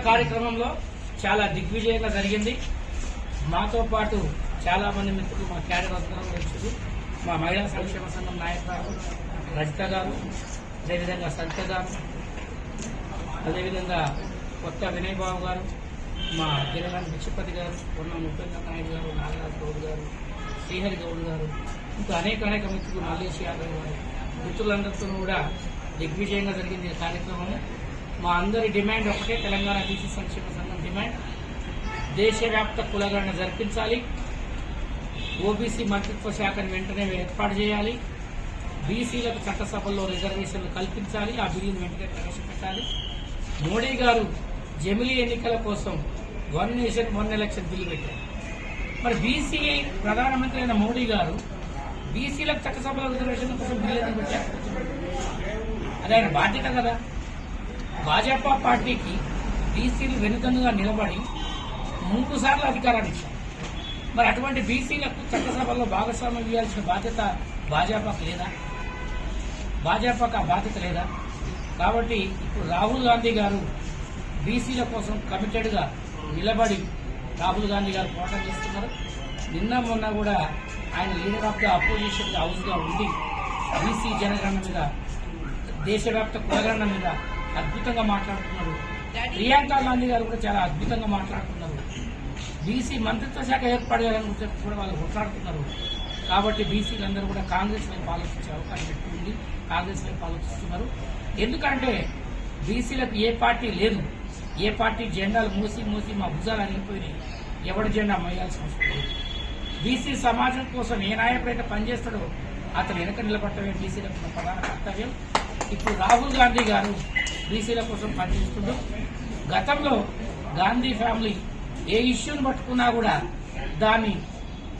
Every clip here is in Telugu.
కార్యక్రమంలో చాలా దిగ్విజయంగా జరిగింది. మాతో పాటు చాలా మంది మిత్రులు మా క్యాడర్ అందరం వచ్చారు. మా మహిళా సంక్షేమ సంఘం నాయకురాలు రజిత గారు, అదేవిధంగా సరిత గారు, అదేవిధంగా కొత్త వినయ్ బాబు గారు, మా గిరిరాజ్ బిక్షపతి గారు, పొన్న ఉపేంద్ర నాయుడు గారు, నాగరాజ్ గౌడ్ గారు, శ్రీహరి గౌడ్ గారు, ఇంకా అనేక మిత్రులు, మల్లేష్ యాదవ్ గారు, మిత్రులందరితో కూడా దిగ్విజయంగా జరిగింది ఈ కార్యక్రమం. మా అందరి డిమాండ్ ఒకటే, తెలంగాణ బీసీ సంక్షేమ సంఘం డిమాండ్ దేశవ్యాప్త కులగణన జరిపించాలి, ఓబీసీ మంత్రిత్వ శాఖను వెంటనే ఏర్పాటు చేయాలి, బీసీలకు చట్టసభల్లో రిజర్వేషన్లు కల్పించాలి, ఆ బిల్లును వెంటనే ప్రవేశపెట్టాలి. మోడీ గారు జమిలీ ఎన్నికల కోసం 1 నేషన్ 1 ఎలక్షన్ బిల్లు పెట్టారు. మరి బీసీ ప్రధానమంత్రి అయిన మోడీ గారు బీసీలకు చట్టసభలో రిజర్వేషన్ల కోసం బిల్లు ఎందుకు పెట్టారు? అది ఆయన బాధ్యత కదా. భాజపా పార్టీకి బీసీలు వెనుకనుగా నిలబడి 3 సార్లు అధికారాన్ని ఇచ్చారు. మరి అటువంటి బీసీలకు చట్టసభలో భాగస్వామ్యం ఇవ్వాల్సిన బాధ్యత భాజపాకు లేదా? భాజపాకు ఆ బాధ్యత లేదా? కాబట్టి ఇప్పుడు రాహుల్ గాంధీ గారు బీసీల కోసం కమిటెడ్గా నిలబడి రాహుల్ గాంధీ గారు పోరాటం చేస్తున్నారు. నిన్న మొన్న కూడా ఆయన లీడర్ ఆఫ్ ద అపోజిషన్ హౌస్గా ఉండి బీసీ జనగణన మీద, దేశవ్యాప్త కులగణన మీద అద్భుతంగా మాట్లాడుతున్నారు. ప్రియాంక గాంధీ గారు కూడా చాలా అద్భుతంగా మాట్లాడుతున్నారు. బీసీ మంత్రిత్వ శాఖ ఏర్పాటు చేయాలని కూడా వాళ్ళు కొట్లాడుతున్నారు. కాబట్టి బీసీలందరూ కూడా కాంగ్రెస్ వైపు ఆలోచించే అవకాశం ఎక్కువ ఉంది. కాంగ్రెస్ వైపు ఆలోచిస్తున్నారు. ఎందుకంటే బీసీలకు ఏ పార్టీ లేదు. ఏ పార్టీ జెండాలు మూసి మా భుజాలు అరిగిపోయినాయి. ఎవరి జెండా మోయాల్సిన అవసరం లేదు. బీసీ సమాజం కోసం ఏ నాయకుడైతే పనిచేస్తాడో అతను వెనక నిలబడటమే బీసీలకు ఉన్న ప్రధాన కర్తవ్యం. ఇప్పుడు రాహుల్ గాంధీ గారు బీసీల కోసం పనిచేస్తుండ్రు. గతంలో గాంధీ ఫ్యామిలీ ఏ ఇష్యూని పట్టుకున్నా కూడా దాన్ని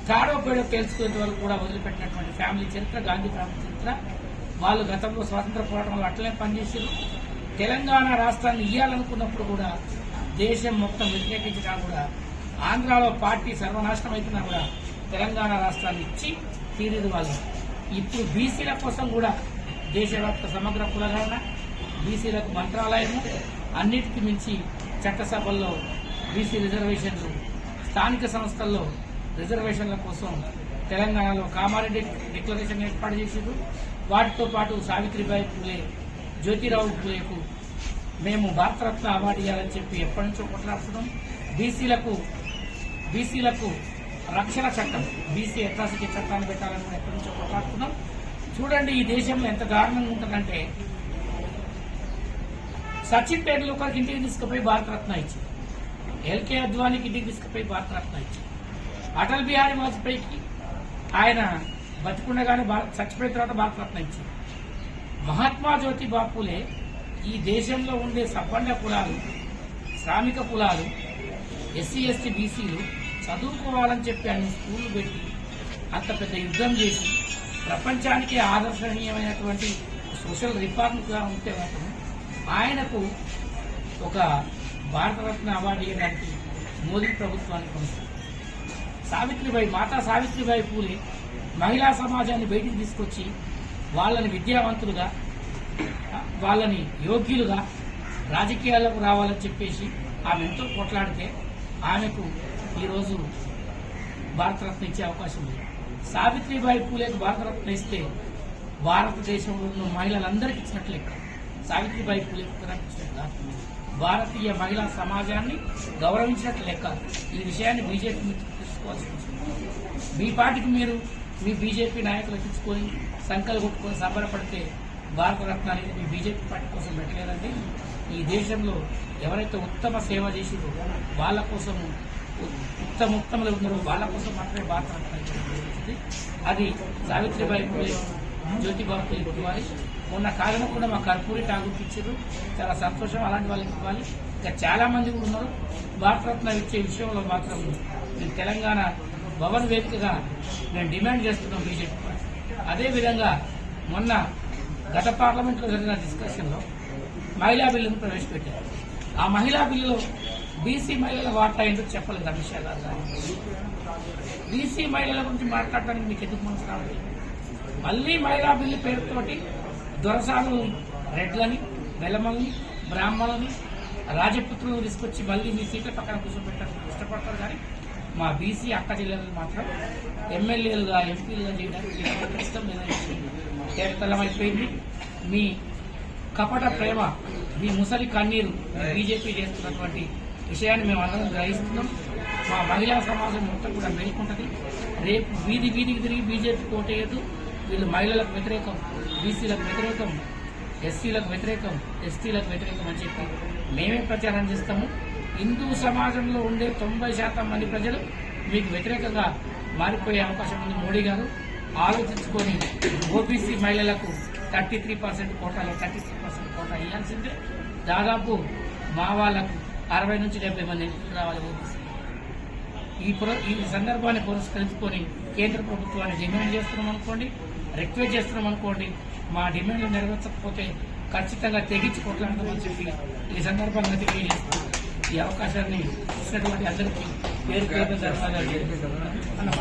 తాడో పేడో తెలుసుకునే వరకు కూడా వదిలిపెట్టినటువంటి ఫ్యామిలీ చరిత్ర గాంధీ ఫ్యామిలీ చరిత్ర. వాళ్ళు గతంలో స్వాతంత్ర పోరాటంలో అట్లనే పనిచేసారు. తెలంగాణ రాష్ట్రాన్ని ఇవ్వాలనుకున్నప్పుడు కూడా దేశం మొత్తం వ్యతిరేకించినా కూడా, ఆంధ్రాలో పార్టీ సర్వనాశనం అవుతున్నా కూడా తెలంగాణ రాష్ట్రాన్ని ఇచ్చి తీరేది వాళ్ళు. ఇప్పుడు బీసీల కోసం కూడా దేశవ్యాప్త సమగ్ర కులగణన, బీసీలకు మంత్రాలయము, అన్నిటికీ మించి చట్టసభల్లో బీసీ రిజర్వేషన్లు, స్థానిక సంస్థల్లో రిజర్వేషన్ల కోసం తెలంగాణలో కామారెడ్డి డిక్లరేషన్ ఏర్పాటు చేసిండ్రు. వాటితో పాటు సావిత్రిబాయి పూలే, జ్యోతిరావు పూలేకు మేము భారతరత్న అవార్డు ఇవ్వాలని చెప్పి ఎప్పటి నుంచో కొట్లాడుతున్నాం. బీసీలకు రక్షణ చట్టం, బీసీ అట్రాసిటీ చట్టాన్ని పెట్టాలని కూడా ఎప్పటి నుంచో కొట్లాడుతున్నాం. చూడండి ఈ దేశంలో ఎంత దారుణంగా ఉంటుందంటే, సచిన్ టెండూల్కర్కి ఇంటికి తీసుకుపోయి భారతరత్న ఇచ్చింది, ఎల్కే అద్వానీకి ఇంటికి తీసుకుపోయి భారతరత్న ఇచ్చింది, అటల్ బిహారీ వాజ్పేయికి ఆయన బతికుండగానే చచ్చిపోయిన తర్వాత భారతరత్న ఇచ్చింది. మహాత్మా జ్యోతిబా పూలే ఈ దేశంలో ఉండే సబ్బండ కులాలు, శ్రామిక కులాలు, ఎస్సీ ఎస్టీ బీసీలు చదువుకోవాలని చెప్పి అన్ని స్కూళ్లు పెట్టి అంత పెద్ద యుద్ధం చేసి ప్రపంచానికి ఆదర్శనీయమైనటువంటి సోషల్ రిఫార్మ్గా ఉంటే మాత్రం ఆయనకు ఒక భారతరత్న అవార్డు ఇవ్వడానికి మోదీ ప్రభుత్వానికి వస్తుంది. మాతా సావిత్రిబాయి పూలే మహిళా సమాజాన్ని బయటికి తీసుకొచ్చి వాళ్ళని విద్యావంతులుగా, వాళ్ళని యోగ్యులుగా రాజకీయాలకు రావాలని చెప్పేసి ఆమె ఎంతో కొట్లాడితే ఆమెకు ఈరోజు భారతరత్న ఇచ్చే అవకాశం ఉంది. సావిత్రిబాయి పూలేకు భారతరత్న ఇస్తే భారతదేశంలో ఉన్న మహిళలందరికీ ఇచ్చినట్లు లెక్క. సావిత్రిబాయి పూలేకు ఇచ్చినట్లు కాదు, భారతీయ మహిళా సమాజాన్ని గౌరవించినట్లు లెక్క. ఈ విషయాన్ని బీజేపీ తెలుసుకోవాల్సి ఉంటుంది. మీ పార్టీకి మీరు మీ బీజేపీ నాయకులు తెచ్చుకొని సంకలు కొట్టుకొని సంబరపడితే భారతరత్న అనేది మీ బీజేపీ పార్టీ కోసం పెట్టలేదండి. ఈ దేశంలో ఎవరైతే ఉత్తమ సేవ చేసిరో వాళ్ళ కోసం, ఉత్తములు ఉన్నారో వాళ్ళ కోసం మాత్రమే భారతరత్న ఇచ్చింది. అది సావిత్రిబాయి పూలే, జ్యోతిబా పూలే ఇవ్వాలి. మొన్న కారణం కూడా మా కర్పూరి ఠాగూర్కి ఇచ్చారు, చాలా సంతోషం. అలాంటి వాళ్ళకి ఇవ్వాలి. ఇంకా చాలా మంది కూడా ఉన్నారు. భారతరత్న ఇచ్చే విషయంలో మాత్రం మేము తెలంగాణ భవన్ వేదికగా మేము డిమాండ్ చేస్తున్నాం బీజేపీ పార్టీ. అదేవిధంగా మొన్న గత పార్లమెంట్లో జరిగిన డిస్కషన్లో మహిళా బిల్లును ప్రవేశపెట్టారు. ఆ మహిళా బిల్లులో బీసీ మహిళల వాటా ఎందుకు చెప్పలేదు అమిత్ షా గారు? బీసీ మహిళల గురించి మాట్లాడటానికి మీకు ఎందుకు మనసు రావాలి? మళ్లీ మహిళా బిల్లు పేరుతోటి దొరసాలు రెడ్లని, వెలమల్ని, బ్రాహ్మణులని, రాజపుత్రులు తీసుకొచ్చి మళ్ళీ మీ సీట్ల పక్కన కూర్చోబెట్టడానికి ఇష్టపడతారు. కానీ మా బీసీ అక్క జిల్లాలు మాత్రం ఎమ్మెల్యేలుగా ఎంపీలుగా చేయడానికి ఇష్టం లేదని తేటతెల్లమైపోయింది. మీ కపట ప్రేమ, మీ ముసలి కన్నీరు బీజేపీ చేస్తున్నటువంటి విషయాన్ని మేము అందరం గ్రహిస్తున్నాం. మా మహిళా సమాజం మొత్తం కూడా మేల్కొంటుంది. రేపు వీధికి తిరిగి బీజేపీ కోటేయదు. వీళ్ళు మహిళలకు వ్యతిరేకం, బీసీలకు వ్యతిరేకం, ఎస్సీలకు వ్యతిరేకం, ఎస్టీలకు వ్యతిరేకం అని చెప్పి మేమే ప్రచారం చేస్తాము. హిందూ సమాజంలో ఉండే 90% మంది ప్రజలు మీకు వ్యతిరేకంగా మారిపోయే అవకాశం ఉంది. మోడీ గారు ఆలోచించుకొని ఓబీసీ మహిళలకు 33% కోటాలో 33% కోటా ఇవ్వాల్సిందే. దాదాపు మా వాళ్లకు 60 నుంచి 70 మంది ఎంపీలు రావాలి ఓబీసీ. ఈ సందర్భాన్ని పురస్కరించుకొని కేంద్ర ప్రభుత్వాన్ని డిమాండ్ చేస్తున్నాం అనుకోండి, రిక్వెస్ట్ చేస్తున్నాం అనుకోండి. మా డిమాండ్లు నెరవేర్చకపోతే ఖచ్చితంగా తెగించి కొట్లాడతామని చెప్పి ఈ సందర్భంగా తెలియజేస్తున్నాం. ఈ అవకాశాన్ని ఇచ్చినటువంటి అందరికీ పేరు ధన్యవాదాలు అన్నమాట.